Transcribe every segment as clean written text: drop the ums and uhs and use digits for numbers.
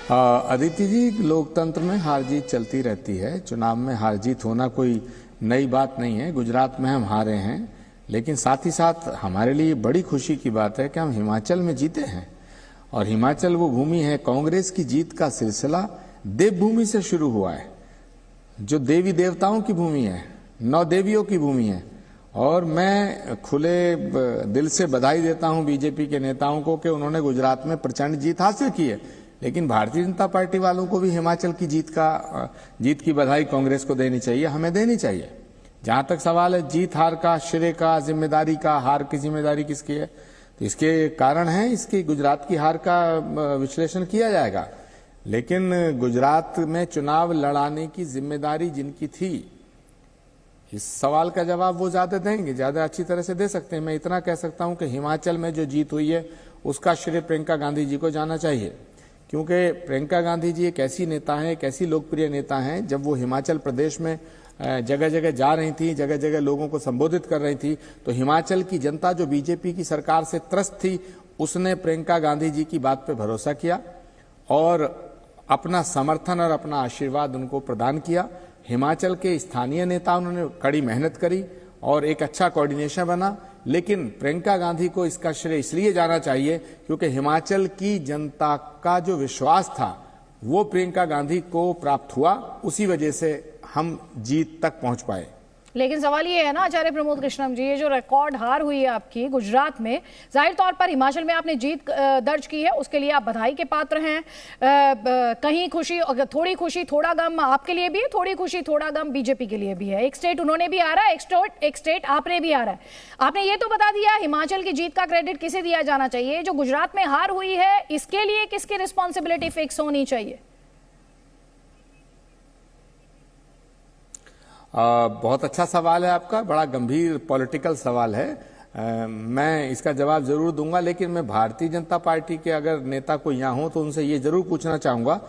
अदिति जी, लोकतंत्र में हार जीत चलती रहती है। चुनाव में हार जीत होना कोई नई बात नहीं है। गुजरात में हम हारे हैं, लेकिन साथ ही साथ हमारे लिए बड़ी खुशी की बात है कि हम हिमाचल में जीते हैं। और हिमाचल वो भूमि है, कांग्रेस की जीत का सिलसिला देवभूमि से शुरू हुआ है, जो देवी देवताओं की भूमि है, 9 देवियों की भूमि है। और मैं खुले दिल से बधाई देता हूं बीजेपी के नेताओं को कि उन्होंने गुजरात में प्रचंड जीत हासिल की है। लेकिन भारतीय जनता पार्टी वालों को भी हिमाचल की जीत की बधाई कांग्रेस को देनी चाहिए, हमें देनी चाहिए। जहां तक सवाल है जीत हार का, श्रेय का, जिम्मेदारी का, हार की जिम्मेदारी किसकी है, तो इसके कारण है, इसकी गुजरात की हार का विश्लेषण किया जाएगा। लेकिन गुजरात में चुनाव लड़ाने की जिम्मेदारी जिनकी थी, इस सवाल का जवाब वो ज्यादा देंगे, ज्यादा अच्छी तरह से दे सकते हैं। मैं इतना कह सकता हूं कि हिमाचल में जो जीत हुई है उसका श्रेय प्रियंका गांधी जी को जाना चाहिए, क्योंकि प्रियंका गांधी जी एक ऐसी नेता हैं, एक ऐसी लोकप्रिय नेता हैं। जब वो हिमाचल प्रदेश में जगह जगह जा रही थी, जगह जगह लोगों को संबोधित कर रही थी, तो हिमाचल की जनता जो बीजेपी की सरकार से त्रस्त थी, उसने प्रियंका गांधी जी की बात पे भरोसा किया और अपना समर्थन और अपना आशीर्वाद उनको प्रदान किया। हिमाचल के स्थानीय नेताओं ने कड़ी मेहनत करी और एक अच्छा कोऑर्डिनेशन बना। लेकिन प्रियंका गांधी को इसका श्रेय इसलिए जाना चाहिए क्योंकि हिमाचल की जनता का जो विश्वास था वो प्रियंका गांधी को प्राप्त हुआ, उसी वजह से हम जीत तक पहुंच पाए। लेकिन सवाल ये है ना आचार्य प्रमोद कृष्णम जी, ये जो रिकॉर्ड हार हुई है आपकी गुजरात में, जाहिर तौर पर हिमाचल में आपने जीत दर्ज की है, उसके लिए आप बधाई के पात्र हैं। कहीं खुशी, थोड़ी खुशी थोड़ा गम आपके लिए भी है, थोड़ी खुशी थोड़ा गम बीजेपी के लिए भी है। एक स्टेट उन्होंने भी आ रहा है, एक स्टेट आपने भी आ रहा है। आपने ये तो बता दिया हिमाचल की जीत का क्रेडिट किसे दिया जाना चाहिए, जो गुजरात में हार हुई है इसके लिए किसकी रिस्पॉन्सिबिलिटी फिक्स होनी चाहिए? बहुत अच्छा सवाल है आपका, बड़ा गंभीर पॉलिटिकल सवाल है। मैं इसका जवाब जरूर दूंगा, लेकिन मैं भारतीय जनता पार्टी के अगर नेता कोई यहाँ हो तो उनसे ये जरूर पूछना चाहूंगा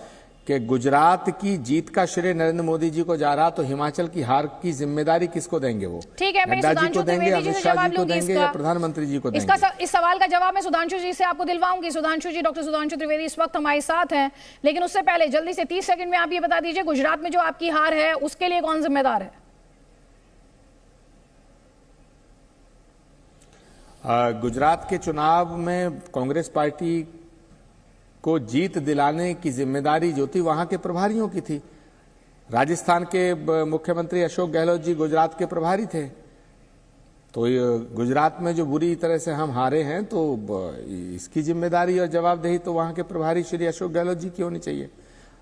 कि गुजरात की जीत का श्रेय नरेंद्र मोदी जी को जा रहा, तो हिमाचल की हार की जिम्मेदारी किसको देंगे? वो ठीक है, नड्डा जी को देंगे, अमित शाह जी को देंगे या प्रधानमंत्री जी को देंगे? इस सवाल का जवाब मैं सुधांशु जी से आपको दिलवाऊंगी। सुधांशु जी, डॉक्टर सुधांशु त्रिवेदी इस वक्त हमारे साथ हैं, लेकिन उससे पहले जल्दी से 30 सेकंड में आप ये बता दीजिए, गुजरात में जो आपकी हार है उसके लिए कौन जिम्मेदार है? गुजरात के चुनाव में कांग्रेस पार्टी को जीत दिलाने की जिम्मेदारी जो थी वहां के प्रभारियों की थी। राजस्थान के मुख्यमंत्री अशोक गहलोत जी गुजरात के प्रभारी थे, तो गुजरात में जो बुरी तरह से हम हारे हैं, तो इसकी जिम्मेदारी और जवाबदेही तो वहां के प्रभारी श्री अशोक गहलोत जी की होनी चाहिए।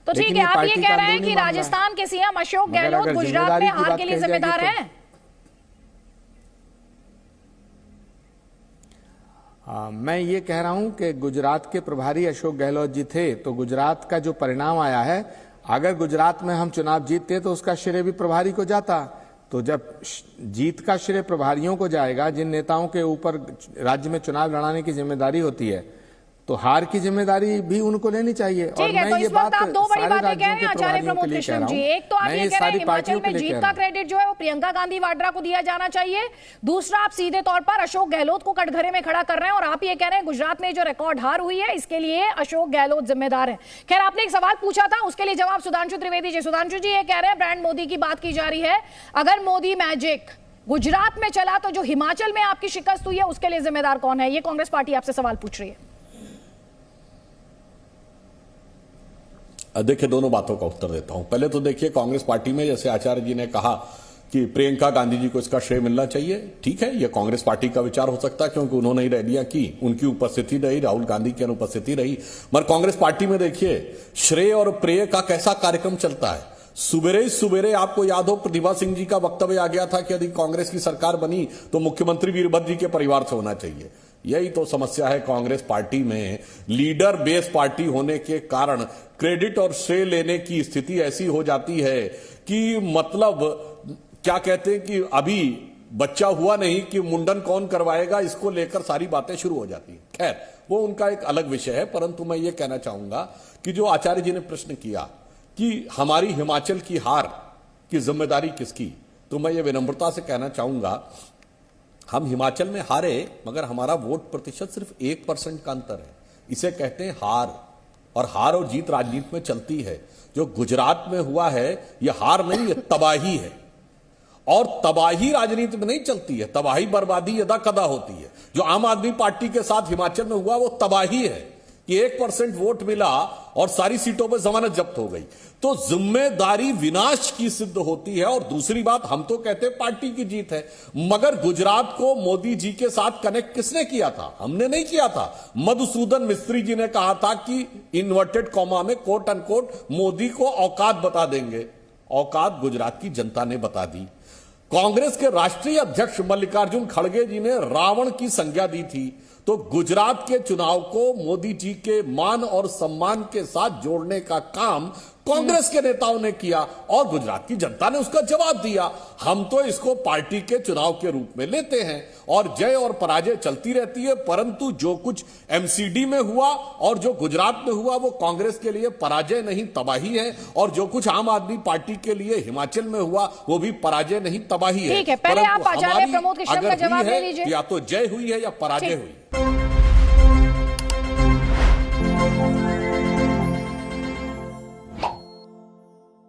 तो ठीक है, आप ये कह रहे हैं कि राजस्थान के सीएम अशोक गहलोत गुजरात में हार के लिए जिम्मेदार हैं? मैं ये कह रहा हूं कि गुजरात के प्रभारी अशोक गहलोत जी थे, तो गुजरात का जो परिणाम आया है, अगर गुजरात में हम चुनाव जीतते तो उसका श्रेय भी प्रभारी को जाता। तो जब जीत का श्रेय प्रभारियों को जाएगा, जिन नेताओं के ऊपर राज्य में चुनाव लड़ाने की जिम्मेदारी होती है, तो हार की जिम्मेदारी भी उनको लेनी चाहिए। और मैं ये बात आप दो बड़ी बातें कह रहे हैं आचार्य प्रमोद कृष्णम जी। एक तो आप ये कह रहे हैं हिमाचल में जीत का क्रेडिट जो है वो प्रियंका गांधी वाड्रा को दिया जाना चाहिए। दूसरा, आप सीधे तौर पर अशोक गहलोत को कटघरे में खड़ा कर रहे हैं, और आप ये कह रहे हैं गुजरात में जो रिकॉर्ड हार हुई है इसके लिए अशोक गहलोत जिम्मेदार है। खैर, आपने एक सवाल पूछा था, उसके लिए जवाब सुधांशु त्रिवेदी जी। सुधांशु जी ये कह रहे हैं ब्रांड मोदी की बात की जा रही है, अगर मोदी मैजिक गुजरात में चला तो जो हिमाचल में आपकी शिकस्त हुई है उसके लिए जिम्मेदार कौन है? ये कांग्रेस पार्टी आपसे सवाल पूछ रही है। देखिए, दोनों बातों का उत्तर देता हूं। पहले तो देखिए, कांग्रेस पार्टी में जैसे आचार्य जी ने कहा कि प्रियंका गांधी जी को इसका श्रेय मिलना चाहिए, ठीक है, यह कांग्रेस पार्टी का विचार हो सकता है क्योंकि उन्होंने ही रैलियां की, उनकी उपस्थिति रही, राहुल गांधी की अनुपस्थिति रही। मगर कांग्रेस पार्टी में देखिए श्रेय और प्रेय का कैसा कार्यक्रम चलता है। सुबेरे सुबेरे आपको याद हो प्रतिभा सिंह जी का वक्तव्य आ गया था कि यदि कांग्रेस की सरकार बनी तो मुख्यमंत्री वीरभद्र जी के परिवार से होना चाहिए। यही तो समस्या है कांग्रेस पार्टी में, लीडर बेस पार्टी होने के कारण क्रेडिट और श्रेय लेने की स्थिति ऐसी हो जाती है कि मतलब क्या कहते हैं कि अभी बच्चा हुआ नहीं कि मुंडन कौन करवाएगा, इसको लेकर सारी बातें शुरू हो जाती हैं। खैर, वो उनका एक अलग विषय है, परंतु मैं ये कहना चाहूंगा कि जो आचार्य जी ने प्रश्न किया कि हमारी हिमाचल की हार की जिम्मेदारी किसकी, तो मैं ये विनम्रता से कहना चाहूंगा हम हिमाचल में हारे, मगर हमारा वोट प्रतिशत सिर्फ 1% का अंतर है। इसे कहते हैं हार। और हार और जीत राजनीति में चलती है। जो गुजरात में हुआ है यह हार नहीं, यह तबाही है। और तबाही राजनीति में नहीं चलती है, तबाही बर्बादी यदा कदा होती है। जो आम आदमी पार्टी के साथ हिमाचल में हुआ वो तबाही है कि 1% वोट मिला और सारी सीटों पर जमानत जब्त हो गई। तो जिम्मेदारी विनाश की सिद्ध होती है। और दूसरी बात, हम तो कहते हैं पार्टी की जीत है, मगर गुजरात को मोदी जी के साथ कनेक्ट किसने किया था? हमने नहीं किया था। मधुसूदन मिस्त्री जी ने कहा था कि इन्वर्टेड कॉमा में कोट अनकोट मोदी को औकात बता देंगे। औकात गुजरात की जनता ने बता दी। कांग्रेस के राष्ट्रीय अध्यक्ष मल्लिकार्जुन खड़गे जी ने रावण की संज्ञा दी थी। तो गुजरात के चुनाव को मोदी जी के मान और सम्मान के साथ जोड़ने का काम कांग्रेस के नेताओं ने किया और गुजरात की जनता ने उसका जवाब दिया। हम तो इसको पार्टी के चुनाव के रूप में लेते हैं और जय और पराजय चलती रहती है, परंतु जो कुछ एमसीडी में हुआ और जो गुजरात में हुआ वो कांग्रेस के लिए पराजय नहीं तबाही है, और जो कुछ आम आदमी पार्टी के लिए हिमाचल में हुआ वो भी पराजय नहीं तबाही है। ठीक है, पहले आप आचार्य प्रमोद कृष्ण का जवाब ले लीजिए। या तो जय हुई है या पराजय हुई।